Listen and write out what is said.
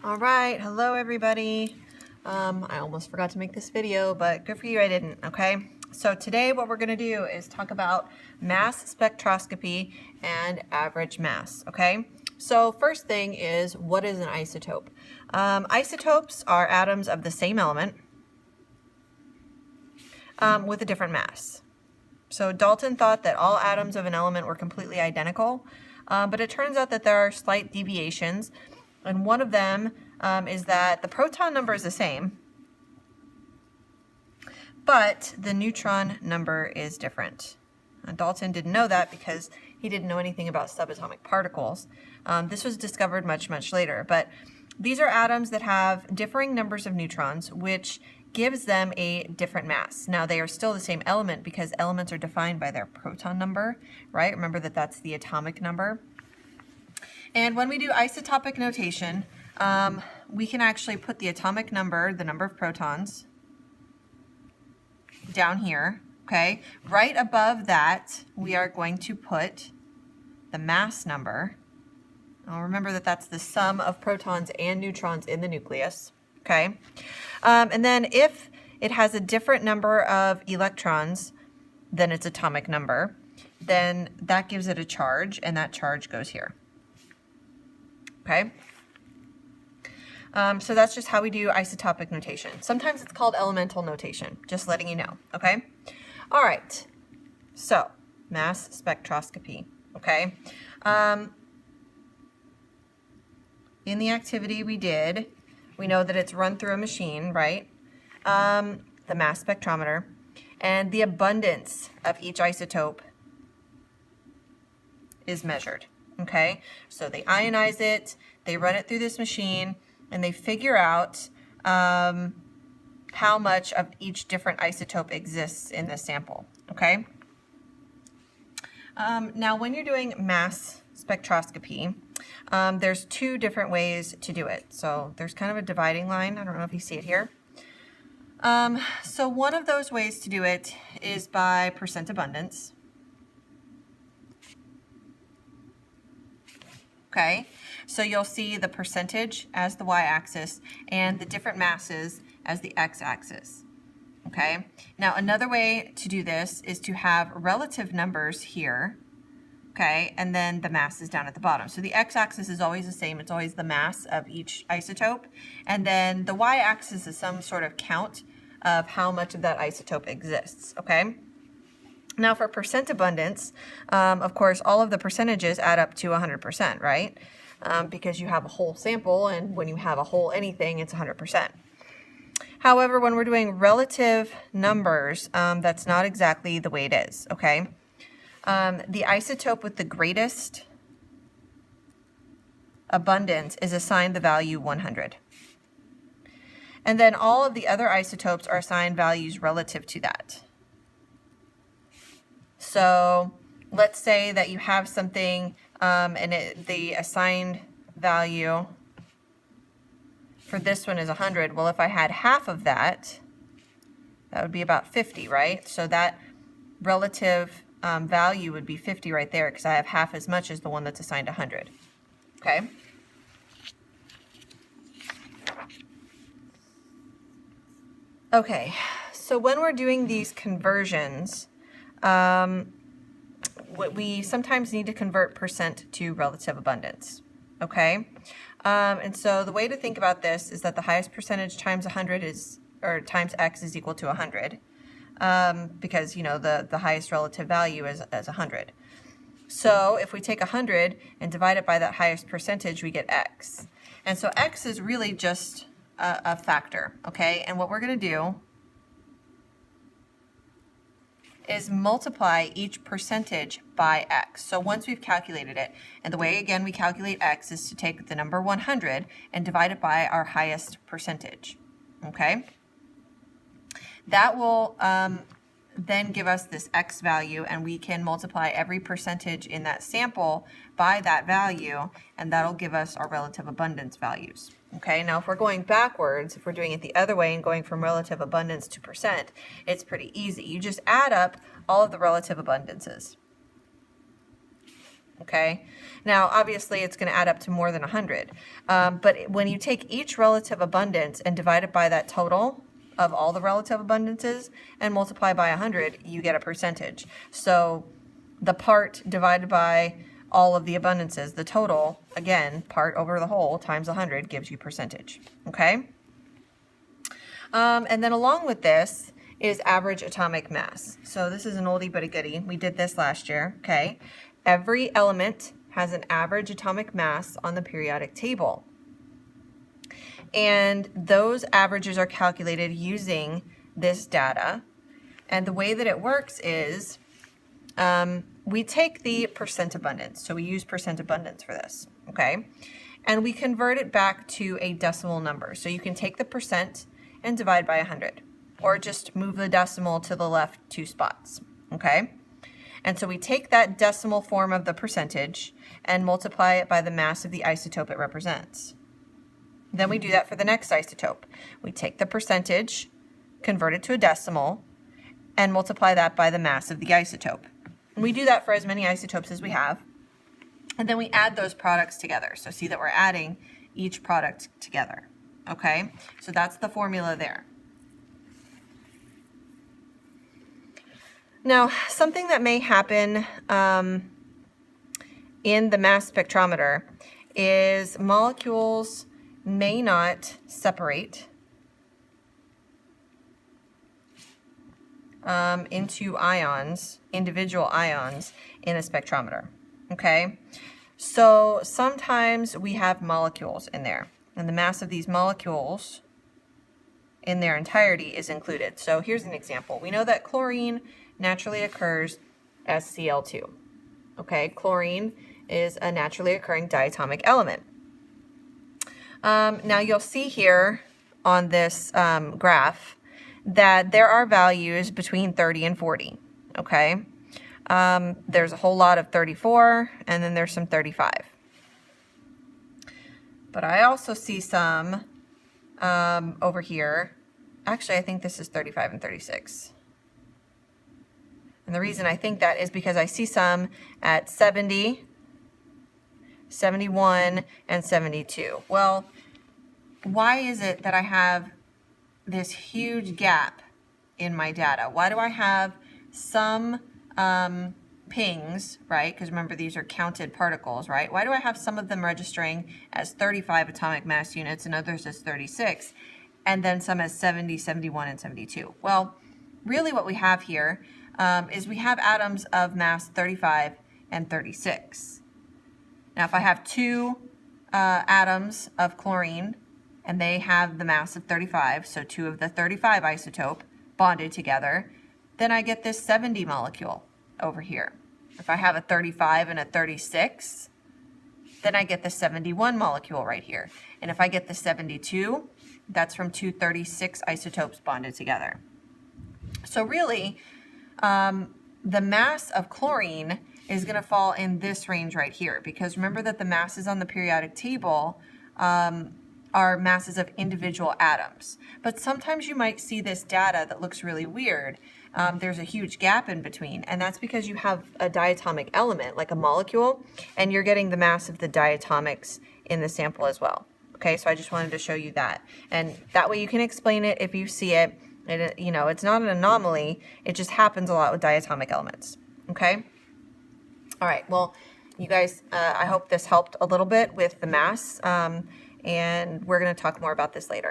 All right, hello everybody. I almost forgot to make this video, but good for you, I didn't, okay? So today what we're gonna do is talk about mass spectroscopy and average mass, okay? So first thing is, what is an isotope? Isotopes are atoms of the same element with a different mass. So Dalton thought that all atoms of an element were completely identical, but it turns out that there are slight deviations, and one of them is that the proton number is the same, but the neutron number is different. Dalton didn't know that because he didn't know anything about subatomic particles. This was discovered much, much later, but these are atoms that have differing numbers of neutrons, which gives them a different mass. Now they are still the same element because elements are defined by their proton number, right? Remember that that's the atomic number. And when we do isotopic notation, we can actually put the atomic number, the number of protons, down here, okay? Right above that, we are going to put the mass number. Now remember that that's the sum of protons and neutrons in the nucleus, okay? And then if it has a different number of electrons than its atomic number, then that gives it a charge, and that charge goes here, okay? So that's just how we do isotopic notation. Sometimes it's called elemental notation, just letting you know, okay? All right, so mass spectroscopy, okay? In the activity we did, we know that it's run through a machine, right? The mass spectrometer, and the abundance of each isotope is measured, okay? So they ionize it, they run it through this machine, and they figure out how much of each different isotope exists in the sample, okay? Now, when you're doing mass spectroscopy, there's two different ways to do it. So there's kind of a dividing line. I don't know if you see it here. So one of those ways to do it is by percent abundance. Okay, so you'll see the percentage as the y-axis and the different masses as the x-axis. Okay, now another way to do this is to have relative numbers here, okay, and then the mass is down at the bottom. So the x-axis is always the same, it's always the mass of each isotope, and then the y-axis is some sort of count of how much of that isotope exists, okay? Now for percent abundance, of course, all of the percentages add up to 100%, right? Because you have a whole sample, and when you have a whole anything, it's 100%. However, when we're doing relative numbers, that's not exactly the way it is, okay? The isotope with the greatest abundance is assigned the value 100. And then all of the other isotopes are assigned values relative to that. So let's say that you have something and the assigned value for this one is 100. Well, if I had half of that, that would be about 50, right? So that relative value would be 50 right there because I have half as much as the one that's assigned 100, okay? Okay, so when we're doing these conversions, we sometimes need to convert percent to relative abundance, okay? And so the way to think about this is that the highest percentage times 100 is, or times x is equal to 100, because, you know, the highest relative value is 100. So if we take 100 and divide it by that highest percentage, we get x. And so x is really just a factor, okay? And what we're going to do is multiply each percentage by x. So once we've calculated it, and the way, again, we calculate x is to take the number 100 and divide it by our highest percentage, okay? That will then give us this x value, and we can multiply every percentage in that sample by that value, and that'll give us our relative abundance values. Okay, now if we're going backwards, if we're doing it the other way and going from relative abundance to percent, it's pretty easy. You just add up all of the relative abundances. Okay, now obviously it's going to add up to more than 100, but when you take each relative abundance and divide it by that total of all the relative abundances and multiply by 100, you get a percentage. So the part divided by all of the abundances, the total, again, part over the whole times 100 gives you percentage. Okay, and then along with this is average atomic mass. So this is an oldie but a goodie. We did this last year. Okay. Every element has an average atomic mass on the periodic table. And those averages are calculated using this data. And the way that it works is we take the percent abundance. So we use percent abundance for this, okay? And we convert it back to a decimal number. So you can take the percent and divide by 100, or just move the decimal to the left 2 spots, okay? And so we take that decimal form of the percentage and multiply it by the mass of the isotope it represents. Then we do that for the next isotope. We take the percentage, convert it to a decimal, and multiply that by the mass of the isotope. And we do that for as many isotopes as we have. And then we add those products together. So see that we're adding each product together. Okay? So that's the formula there. Now, something that may happen in the mass spectrometer is molecules may not separate into ions, individual ions in a spectrometer, okay? So sometimes we have molecules in there, and the mass of these molecules in their entirety is included. So here's an example. We know that chlorine naturally occurs as Cl2. Okay, chlorine is a naturally occurring diatomic element. Now you'll see here on this graph that there are values between 30 and 40. Okay, there's a whole lot of 34, and then there's some 35. But I also see some over here. Actually, I think this is 35 and 36. And the reason I think that is because I see some at 70, 71, and 72. Well, why is it that I have this huge gap in my data? Why do I have some pings, right? Because remember, these are counted particles, right? Why do I have some of them registering as 35 atomic mass units and others as 36, and then some as 70, 71, and 72? Well, really what we have here is we have atoms of mass 35 and 36. Now, if I have 2 atoms of chlorine and they have the mass of 35, so 2 of the 35 isotope bonded together, then I get this 70 molecule over here. If I have a 35 and a 36, then I get the 71 molecule right here. And if I get the 72, that's from 2 36 isotopes bonded together. So really, the mass of chlorine is going to fall in this range right here, because remember that the masses on the periodic table are masses of individual atoms. But sometimes you might see this data that looks really weird. There's a huge gap in between, and that's because you have a diatomic element, like a molecule, and you're getting the mass of the diatomics in the sample as well. Okay, so I just wanted to show you that. And that way you can explain it if you see it. You know, it's not an anomaly. It just happens a lot with diatomic elements. Okay? All right, well, you guys, I hope this helped a little bit with the mass, and we're going to talk more about this later.